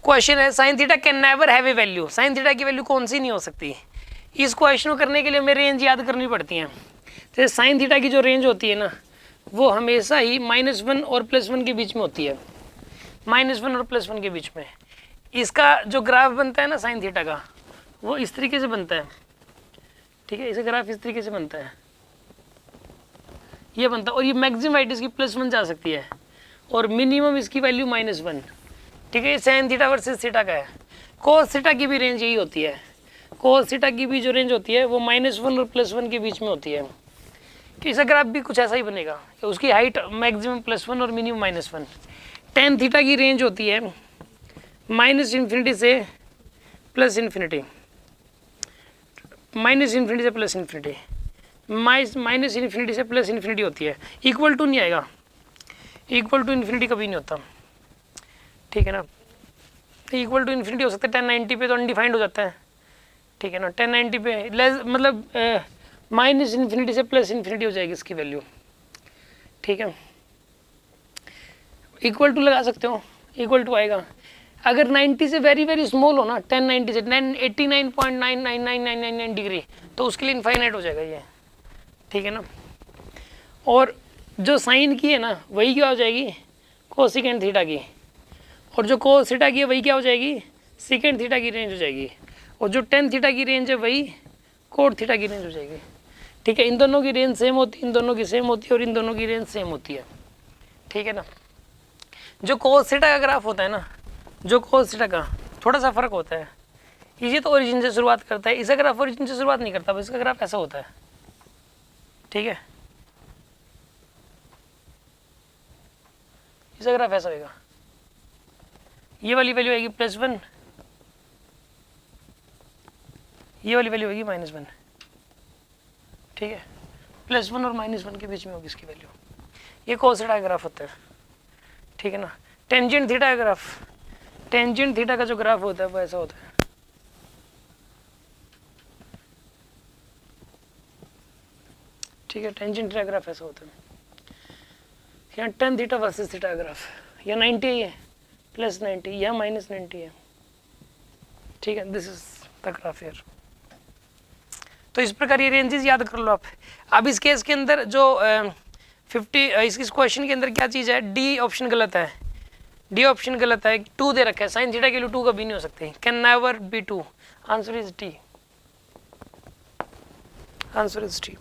Question है sine theta can never have a value, sine theta की value कौन सी नहीं हो सकती। इस क्वेश्चन को करने के लिए हमें रेंज याद करनी पड़ती है। जैसे साइन थीटा की जो रेंज होती है ना वो हमेशा ही -1 और +1 के बीच में होती है, -1 और +1 के बीच में। इसका जो ग्राफ बनता है ना साइन थीटा का वो इस तरीके से बनता है, ठीक है, इसका ग्राफ इस तरीके से बनता है, ये बनता है। और ये मैक्सिमम हाइट इसकी +1 जा सकती है और मिनिमम इसकी वैल्यू -1, ठीक है। ये साइन थीटा वर्सेस थीटा का है। कोस थीटा की भी रेंज यही होती है, कोस थीटा की भी जो रेंज होती है वो -1 और +1 के बीच में होती है। कि इसका ग्राफ भी कुछ ऐसा ही बनेगा कि उसकी हाइट मैक्सिमम +1 और मिनिमम -1। टेन थीटा की रेंज होती है -∞ से +∞, -∞ से +∞, -∞ से +∞ होती है। इक्वल टू नहीं आएगा, इक्वल टू इन्फिनिटी कभी नहीं होता, ठीक है ना। इक्वल टू इन्फिनिटी हो सकता है 1090 पे तो अनडिफाइंड हो जाता है, ठीक है ना। 1090 पे मतलब -∞ से +∞ हो जाएगी इसकी वैल्यू, ठीक है। इक्वल टू लगा सकते हो, इक्वल टू आएगा। अगर 90 से वेरी वेरी स्मॉल हो ना, 1090 से 89.9999999 डिग्री, तो उसके लिए इनफाइनाइट हो जाएगा ये, ठीक है ना। और जो साइन की है ना वही क्या हो जाएगी, कोसेकेंट थीटा की, और जो कोस थीटा की है वही क्या हो जाएगी, सेकेंड थीटा की रेंज हो जाएगी। और जो टेन थीटा की रेंज है वही कोट थीटा की रेंज हो जाएगी, ठीक है। इन दोनों की रेंज सेम होती है, इन दोनों की सेम होती है और इन दोनों की रेंज सेम होती है, ठीक है ना। जो कोस थीटा का ग्राफ होता है ना, जो कोस थीटा का थोड़ा सा फर्क होता है, ये तो ओरिजिन से शुरुआत करता है, इसका ग्राफ ओरिजिन से शुरुआत नहीं करता, बस इसका ग्राफ ऐसा होता है, ठीक है। इसका ग्राफ ऐसा होगा, ये वाली वैल्यू आएगी +1, ये वाली वैल्यू होगी -1, ठीक है। +1 और -1 के बीच में होगी इसकी वैल्यू। ये कोस थीटा का ग्राफ होता है, ठीक है ना। टेंजेंट थीटा का ग्राफ, टेंजेंट थीटा का जो ग्राफ होता है वो ऐसा होता है, ठीक है। टेंजेंट थीटा ग्राफ ऐसा होता है। यहाँ tan theta versus theta graph, या 90 है +90 या -90 है, ठीक है। This is the graph here. तो इस प्रकार ये रेंजेस याद कर लो आप। अब इस केस के अंदर जो 50 इस क्वेश्चन के अंदर क्या चीज़ है, डी ऑप्शन गलत है, डी ऑप्शन गलत है। 2 दे रखा है, साइन थीटा के लिए 2 कभी नहीं हो सकती, can never be 2। Answer is D, answer is D.